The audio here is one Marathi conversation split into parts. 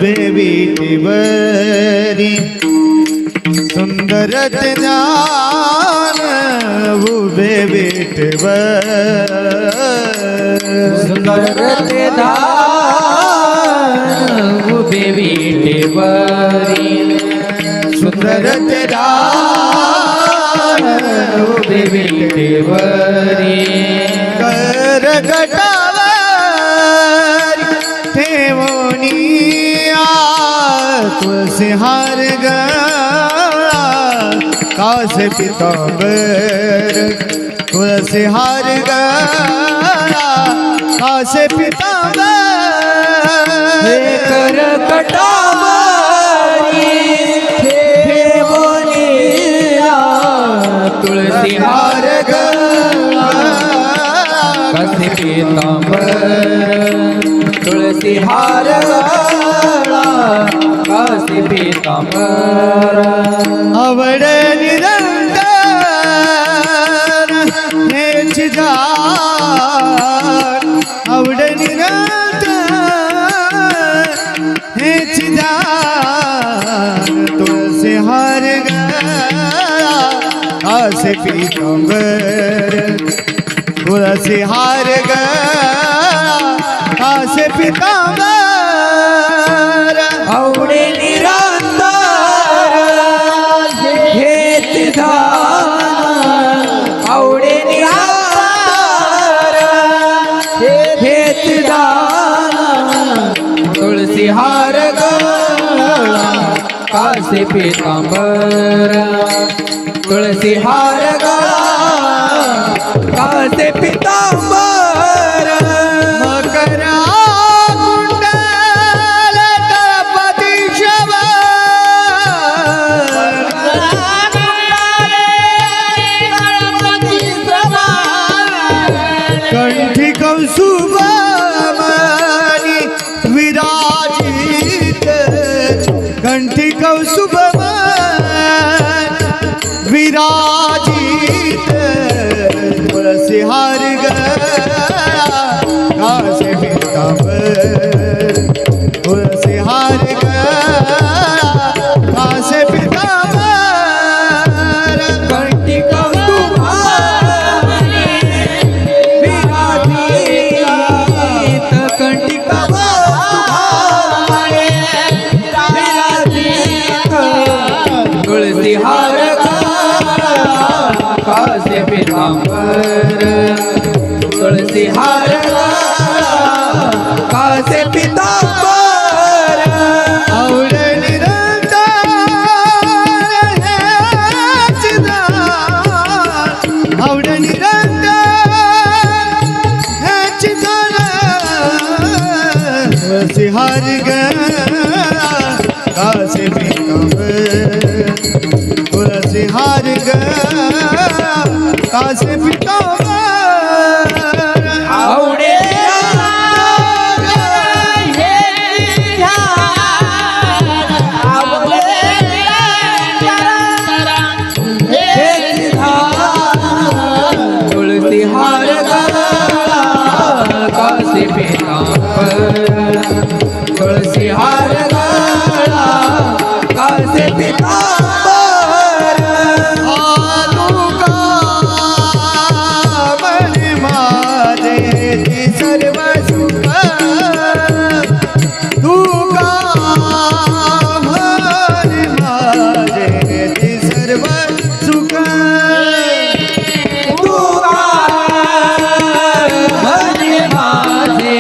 उभे विटेवरी सुंदर ज्ञान उभे विटेवर सुंदर ध्यान उभे विटेवरी सुंदर ध्यान उभे विटेवरी करगटावर ठेवणी तुळसी हार गळा कास पितांबर तुळसी हार गळा कास पितांबर हे करकटावरी ठेवणी तुळसी हार गळा कसे पीतांबर तुळसी हार गळा कसे पीतांबर आवड निरंतर हेची जाण आवड निरंतर हेची जाण तुळसी हार गळा असे पितांबर तुळसी हार गळा असे पितांबर आवडे निरंतर हेच ध्यान आवडे निरंतर हेच ध्यान तुळसी हार गळा कासे पीतांबर तुळसी हार गळा कासे पीतांबर मकरा कुंडल तळपती कंठी कौसुभमणि विराजित कंठी कौसुभमणि विराजित तुळसी हार गळा कासे पितांबर तुळसी हार गळा कासे पितांबर कंठी कौसुभमणि विराजित कंठी कौसुभमणि विराजित तुळसी हार गळा कासे पीतांबर तुळसी हार गळा कासे पीतांबर आवड निरंतर हेची जाण आवड निरंतर हेची जाण तुळसी हार गळा कासे पितांबर तुळसी हार गळा कासे पितांबर आवडे तुळसी हार गळा कासे पीतांबर तुळसी हार गळा कासे पीतांबर मनी माझे ती सर्व सुख तुका मनी माझे ती सर्व सुख तुका म्हणे माझे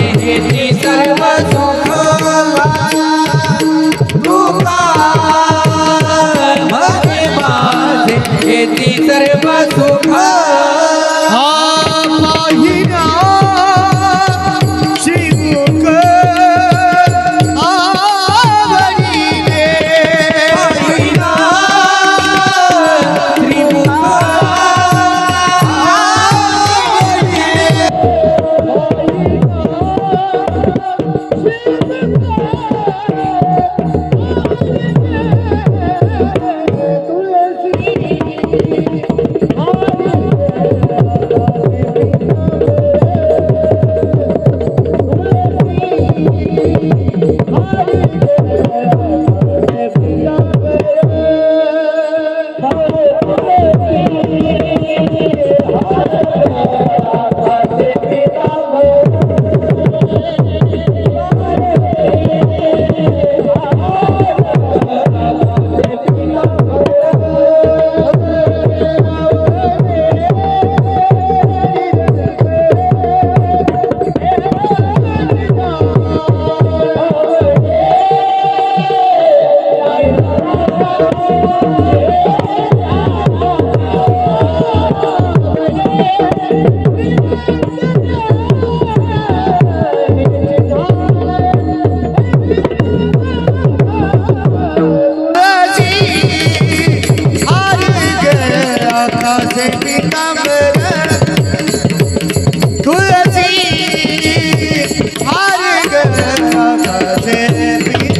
ती सर्व सुख तुका म्हणे माझे ती सर्व सुख पाहिना श्रीमुख आवडीने पाहिना श्रीमुख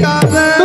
काम